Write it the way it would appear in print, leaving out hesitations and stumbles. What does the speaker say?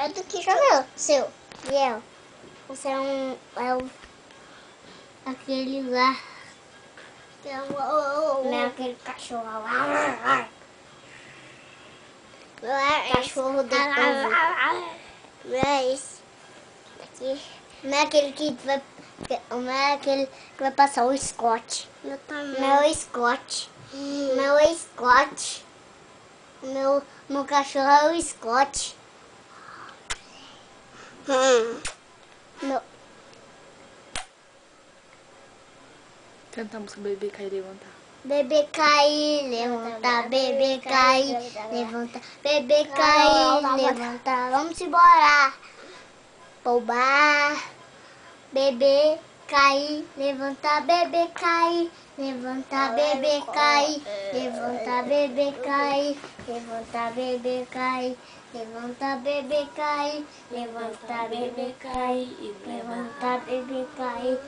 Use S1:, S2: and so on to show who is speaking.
S1: É do que o seu. E eu. Você é um... É o... Aquele lá. Não é aquele cachorro lá. Cachorro do povo. Não é esse. Aqui. Não é aquele que vai... Não é aquele que vai passar o Scott. Não é o Scott. Não é o Scott. Meu cachorro é o Scott. Meu...
S2: Canta a música Bebê Cair e Levantar.
S1: Bebê cair, levanta, bebê cair, levanta, bebê cair, levanta, vamos embora. Poubar, bebê cair, levanta, bebê cair, levanta, bebê cair, levanta, bebê cair, levanta, bebê cair, levanta, bebê cair, levanta, bebê cair, levanta, bebê cair.